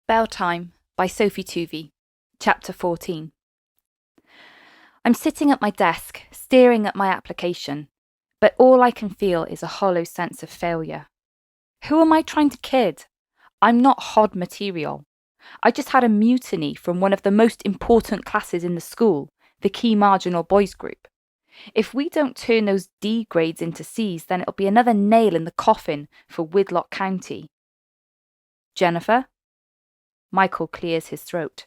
Bell Time by Sophie Tuvey, Chapter 14. I'm sitting at my desk, staring at my application, but all I can feel is a hollow sense of failure. Who am I trying to kid? I'm not HOD material. I just had a mutiny from one of the most important classes in the school, the Key Marginal Boys Group. If we don't turn those D grades into Cs, then it'll be another nail in the coffin for Widlock County. Jennifer? Michael clears his throat.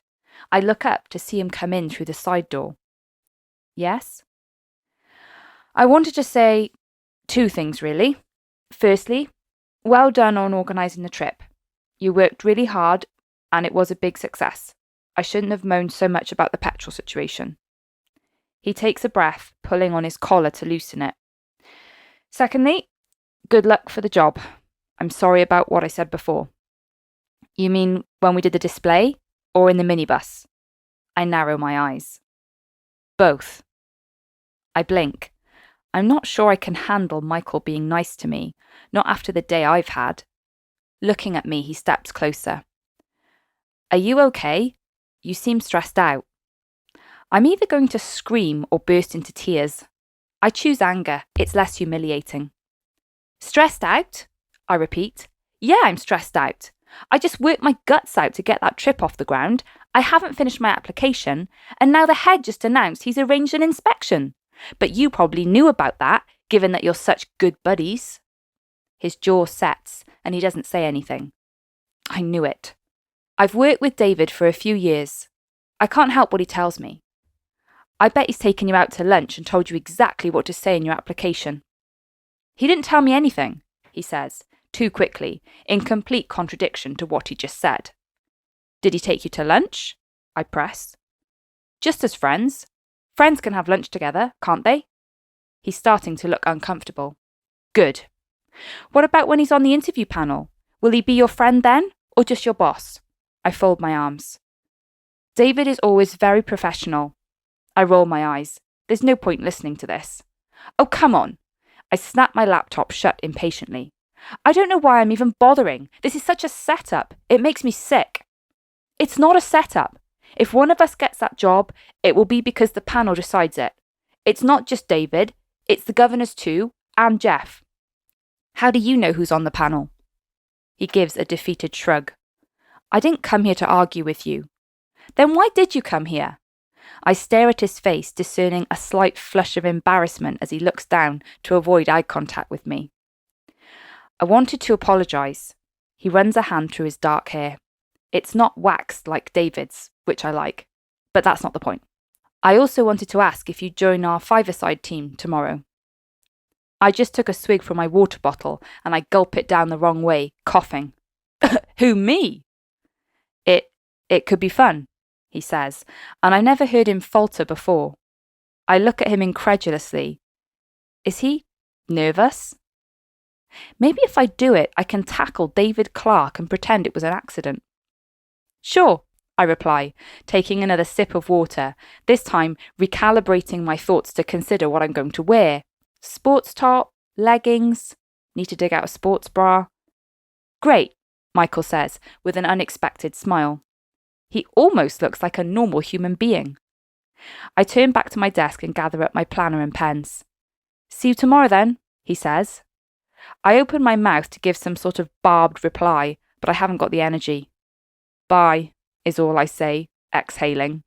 I look up to see him come in through the side door. Yes? I wanted to say 2 things, really. Firstly, well done on organising the trip. You worked really hard, and it was a big success. I shouldn't have moaned so much about the petrol situation. He takes a breath, pulling on his collar to loosen it. Secondly, good luck for the job. I'm sorry about what I said before. You mean when we did the display, or in the minibus? I narrow my eyes. Both. I blink. I'm not sure I can handle Michael being nice to me, not after the day I've had. Looking at me, he steps closer. Are you okay? You seem stressed out. I'm either going to scream or burst into tears. I choose anger. It's less humiliating. Stressed out? I repeat. Yeah, I'm stressed out. I just worked my guts out to get that trip off the ground. I haven't finished my application, and now the head just announced he's arranged an inspection. But you probably knew about that, given that you're such good buddies. His jaw sets, and he doesn't say anything. I knew it. I've worked with David for a few years. I can't help what he tells me. I bet he's taken you out to lunch and told you exactly what to say in your application. He didn't tell me anything, he says, too quickly, in complete contradiction to what he just said. Did he take you to lunch? I press. Just as friends. Friends can have lunch together, can't they? He's starting to look uncomfortable. Good. What about when he's on the interview panel? Will he be your friend then, or just your boss? I fold my arms. David is always very professional. I roll my eyes. There's no point listening to this. Oh, come on. I snap my laptop shut impatiently. I don't know why I'm even bothering. This is such a setup. It makes me sick. It's not a setup. If one of us gets that job, it will be because the panel decides it. It's not just David. It's the governors too, and Jeff. How do you know who's on the panel? He gives a defeated shrug. I didn't come here to argue with you. Then why did you come here? I stare at his face, discerning a slight flush of embarrassment as he looks down to avoid eye contact with me. I wanted to apologise. He runs a hand through his dark hair. It's not waxed like David's, which I like, but that's not the point. I also wanted to ask if you'd join our five-a-side team tomorrow. I just took a swig from my water bottle and I gulp it down the wrong way, coughing. Who, me? It could be fun, he says, and I never heard him falter before. I look at him incredulously. Is he nervous? Maybe if I do it, I can tackle David Clark and pretend it was an accident. Sure, I reply, taking another sip of water, this time recalibrating my thoughts to consider what I'm going to wear. Sports top, leggings, need to dig out a sports bra. Great, Michael says, with an unexpected smile. He almost looks like a normal human being. I turn back to my desk and gather up my planner and pens. See you tomorrow then, he says. I open my mouth to give some sort of barbed reply, but I haven't got the energy. Bye, is all I say, exhaling.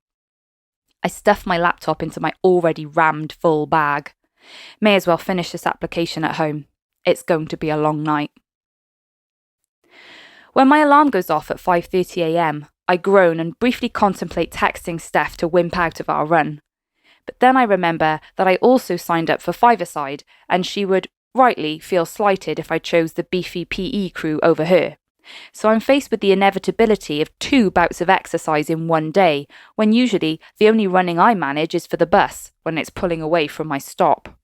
I stuff my laptop into my already rammed full bag. May as well finish this application at home. It's going to be a long night. When my alarm goes off at 5:30 a.m, I groan and briefly contemplate texting Steph to wimp out of our run. But then I remember that I also signed up for five-a-side, and she would rightly feel slighted if I chose the beefy PE crew over her. So I'm faced with the inevitability of 2 bouts of exercise in one day, when usually the only running I manage is for the bus, when it's pulling away from my stop.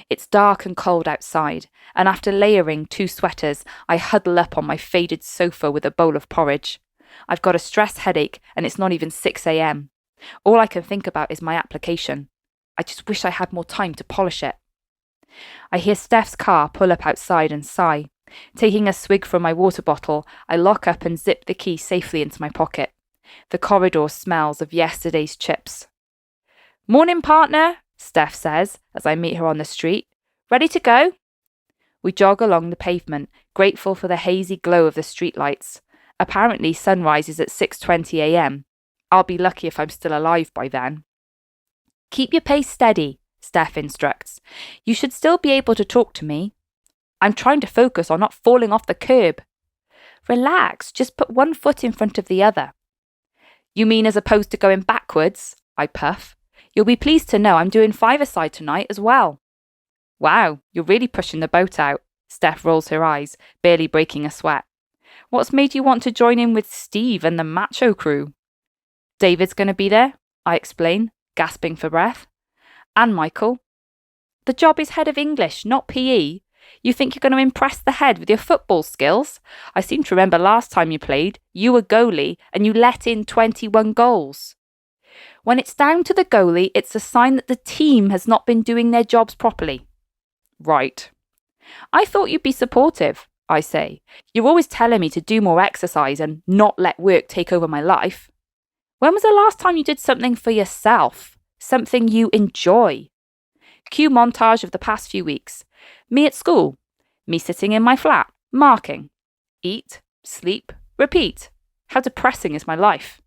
It's dark and cold outside, and after layering 2 sweaters, I huddle up on my faded sofa with a bowl of porridge. I've got a stress headache, and it's not even 6 a.m. All I can think about is my application. I just wish I had more time to polish it. I hear Steph's car pull up outside and sigh. Taking a swig from my water bottle, I lock up and zip the key safely into my pocket. The corridor smells of yesterday's chips. "Morning, partner," Steph says as I meet her on the street. "Ready to go?" We jog along the pavement, grateful for the hazy glow of the streetlights. Apparently sunrise is at 6:20 a.m. I'll be lucky if I'm still alive by then. "Keep your pace steady," Steph instructs. "You should still be able to talk to me." "I'm trying to focus on not falling off the curb." "Relax, just put one foot in front of the other." "You mean as opposed to going backwards?" I puff. "You'll be pleased to know I'm doing five-a-side tonight as well." "Wow, you're really pushing the boat out." Steph rolls her eyes, barely breaking a sweat. "What's made you want to join in with Steve and the macho crew?" "David's going to be there," I explain, gasping for breath. "And Michael." "The job is head of English, not PE. You think you're going to impress the head with your football skills? I seem to remember last time you played, you were goalie and you let in 21 goals. When it's down to the goalie, it's a sign that the team has not been doing their jobs properly." "Right." "I thought you'd be supportive," I say. "You're always telling me to do more exercise and not let work take over my life. When was the last time you did something for yourself? Something you enjoy?" Cue montage of the past few weeks. Me at school. Me sitting in my flat, marking. Eat, sleep, repeat. How depressing is my life?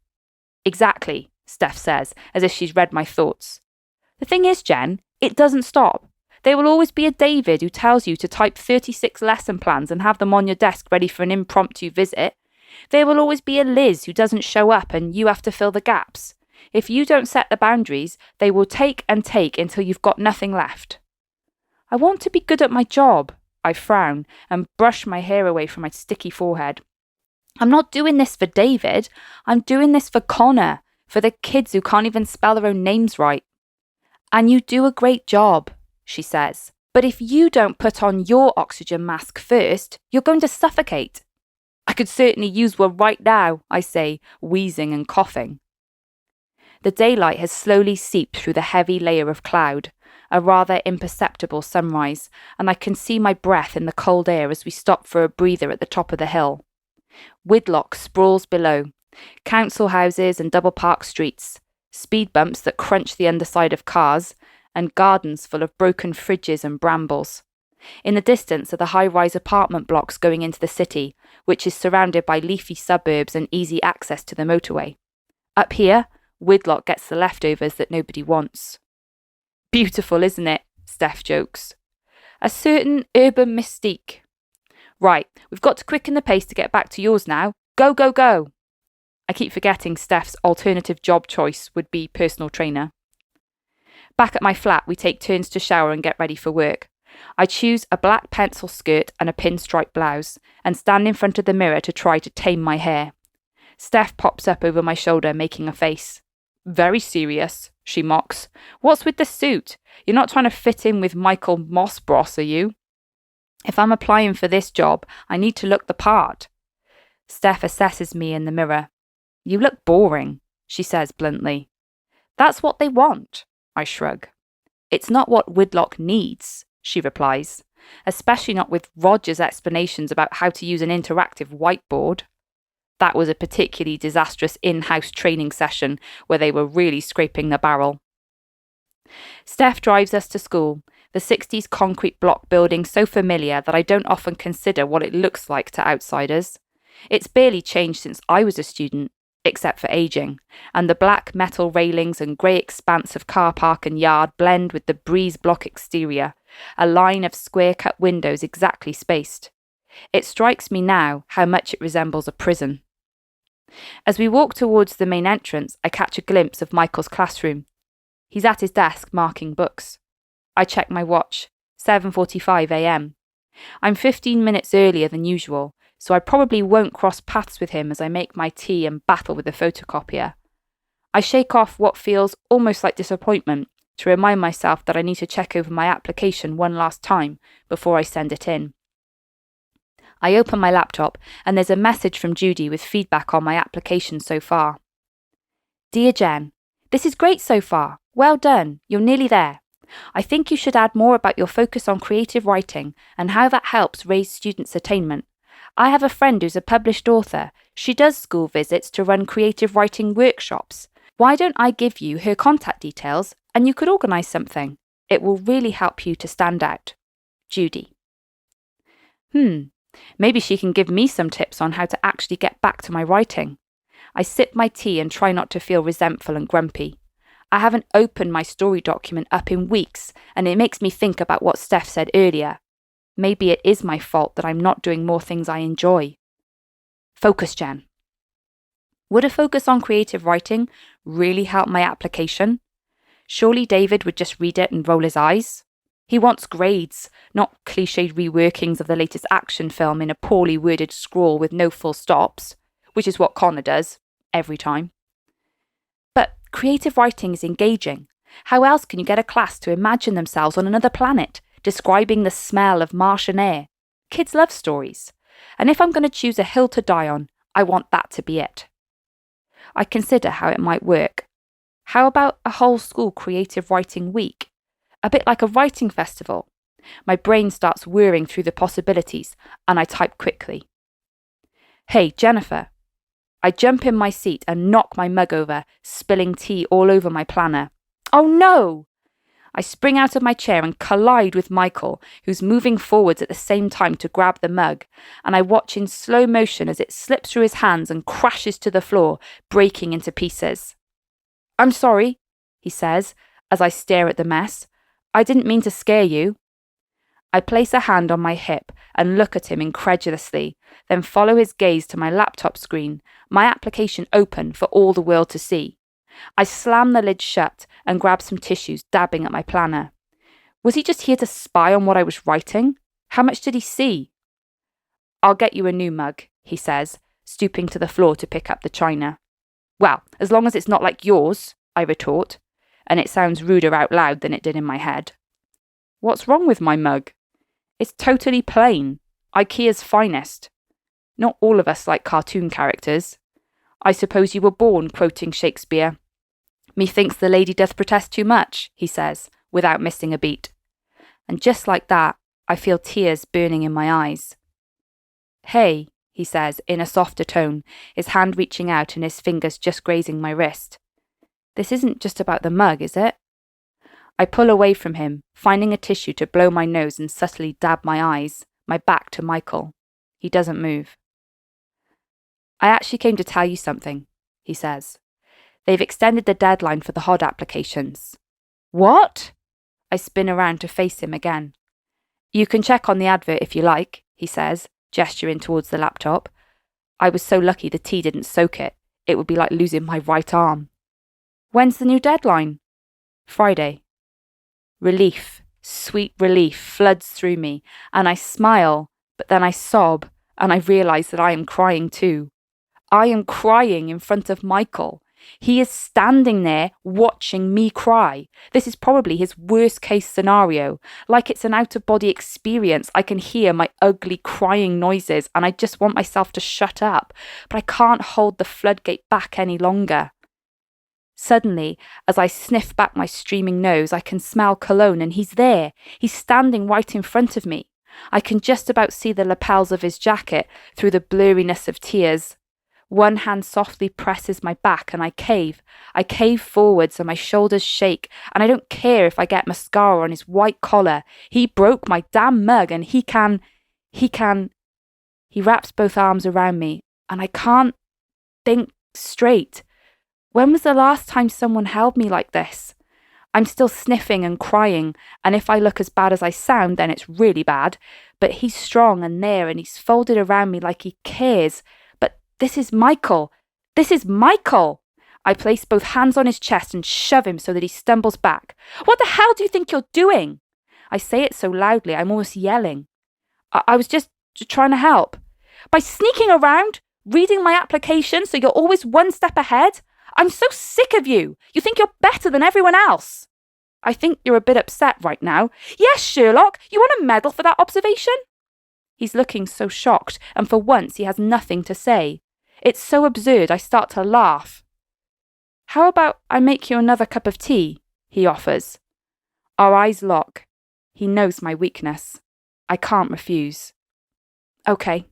"Exactly," Steph says, as if she's read my thoughts. "The thing is, Jen, it doesn't stop. There will always be a David who tells you to type 36 lesson plans and have them on your desk ready for an impromptu visit. There will always be a Liz who doesn't show up and you have to fill the gaps. If you don't set the boundaries, they will take and take until you've got nothing left." I want to be good at my job. I frown and brush my hair away from my sticky forehead. I'm not doing this for David. I'm doing this for Connor, for the kids who can't even spell their own names right. "And you do a great job," she says. "But if you don't put on your oxygen mask first, you're going to suffocate." "I could certainly use one right now," I say, wheezing and coughing. The daylight has slowly seeped through the heavy layer of cloud, a rather imperceptible sunrise, and I can see my breath in the cold air as we stop for a breather at the top of the hill. Widlock sprawls below, council houses and double-park streets, speed bumps that crunch the underside of cars, and gardens full of broken fridges and brambles. In the distance are the high-rise apartment blocks going into the city, which is surrounded by leafy suburbs and easy access to the motorway. Up here, Widlock gets the leftovers that nobody wants. "Beautiful, isn't it?" Steph jokes. "A certain urban mystique." "Right, we've got to quicken the pace to get back to yours now. Go, go, go." I keep forgetting Steph's alternative job choice would be personal trainer. Back at my flat, we take turns to shower and get ready for work. I choose a black pencil skirt and a pinstripe blouse and stand in front of the mirror to try to tame my hair. Steph pops up over my shoulder, making a face. "Very serious," she mocks. "What's with the suit? You're not trying to fit in with Michael Mossbross, are you?" "If I'm applying for this job, I need to look the part." Steph assesses me in the mirror. "You look boring," she says bluntly. "That's what they want," I shrug. "It's not what Widlock needs," she replies, especially not with Roger's explanations about how to use an interactive whiteboard. That was a particularly disastrous in-house training session where they were really scraping the barrel. Steph drives us to school, the 60s concrete block building so familiar that I don't often consider what it looks like to outsiders. It's barely changed since I was a student, except for ageing, and the black metal railings and grey expanse of car park and yard blend with the breeze block exterior, a line of square-cut windows exactly spaced. It strikes me now how much it resembles a prison. As we walk towards the main entrance, I catch a glimpse of Michael's classroom. He's at his desk marking books. I check my watch, 7:45 a.m. I'm 15 minutes earlier than usual, so I probably won't cross paths with him as I make my tea and battle with the photocopier. I shake off what feels almost like disappointment to remind myself that I need to check over my application one last time before I send it in. I open my laptop and there's a message from Judy with feedback on my application so far. "Dear Jen, this is great so far. Well done. You're nearly there. I think you should add more about your focus on creative writing and how that helps raise students' attainment. I have a friend who's a published author. She does school visits to run creative writing workshops. Why don't I give you her contact details and you could organise something? It will really help you to stand out. Judy. Maybe she can give me some tips on how to actually get back to my writing. I sip my tea and try not to feel resentful and grumpy. I haven't opened my story document up in weeks, and it makes me think about what Steph said earlier. Maybe it is my fault that I'm not doing more things I enjoy. Focus, Jen. Would a focus on creative writing really help my application? Surely David would just read it and roll his eyes. He wants grades, not cliched reworkings of the latest action film in a poorly worded scrawl with no full stops, which is what Connor does, every time. But creative writing is engaging. How else can you get a class to imagine themselves on another planet, describing the smell of Martian air? Kids love stories. And if I'm going to choose a hill to die on, I want that to be it. I consider how it might work. How about a whole school creative writing week? A bit like a writing festival. My brain starts whirring through the possibilities, and I type quickly. Hey, Jennifer. I jump in my seat and knock my mug over, spilling tea all over my planner. Oh no! I spring out of my chair and collide with Michael, who's moving forwards at the same time to grab the mug, and I watch in slow motion as it slips through his hands and crashes to the floor, breaking into pieces. I'm sorry, he says, as I stare at the mess. I didn't mean to scare you. I place a hand on my hip and look at him incredulously, then follow his gaze to my laptop screen, my application open for all the world to see. I slam the lid shut and grab some tissues, dabbing at my planner. Was he just here to spy on what I was writing? How much did he see? I'll get you a new mug, he says, stooping to the floor to pick up the china. Well, as long as it's not like yours, I retort, and it sounds ruder out loud than it did in my head. What's wrong with my mug? It's totally plain, IKEA's finest. Not all of us like cartoon characters. I suppose you were born quoting Shakespeare. Methinks the lady doth protest too much, he says, without missing a beat. And just like that, I feel tears burning in my eyes. Hey, he says, in a softer tone, his hand reaching out and his fingers just grazing my wrist. This isn't just about the mug, is it? I pull away from him, finding a tissue to blow my nose and subtly dab my eyes, my back to Michael. He doesn't move. I actually came to tell you something, he says. They've extended the deadline for the HOD applications. What? I spin around to face him again. You can check on the advert if you like, he says, gesturing towards the laptop. I was so lucky the tea didn't soak it. It would be like losing my right arm. When's the new deadline? Friday. Relief, sweet relief, floods through me, and I smile, but then I sob, and I realise that I am crying too. I am crying in front of Michael. He is standing there watching me cry. This is probably his worst case scenario. Like it's an out-of-body experience. I can hear my ugly crying noises and I just want myself to shut up, but I can't hold the floodgate back any longer. Suddenly, as I sniff back my streaming nose, I can smell cologne and he's there. He's standing right in front of me. I can just about see the lapels of his jacket through the blurriness of tears. One hand softly presses my back and I cave. I cave forwards and my shoulders shake, and I don't care if I get mascara on his white collar. He broke my damn mug and he wraps both arms around me and I can't think straight. When was the last time someone held me like this? I'm still sniffing and crying, and if I look as bad as I sound, then it's really bad. But he's strong and there, and he's folded around me like he cares. But this is Michael. This is Michael! I place both hands on his chest and shove him so that he stumbles back. What the hell do you think you're doing? I say it so loudly, I'm almost yelling. I was just trying to help. By sneaking around, reading my application so you're always one step ahead? I'm so sick of you. You think you're better than everyone else. I think you're a bit upset right now. Yes, Sherlock, you want a medal for that observation? He's looking so shocked, and for once he has nothing to say. It's so absurd I start to laugh. How about I make you another cup of tea? He offers. Our eyes lock. He knows my weakness. I can't refuse. Okay,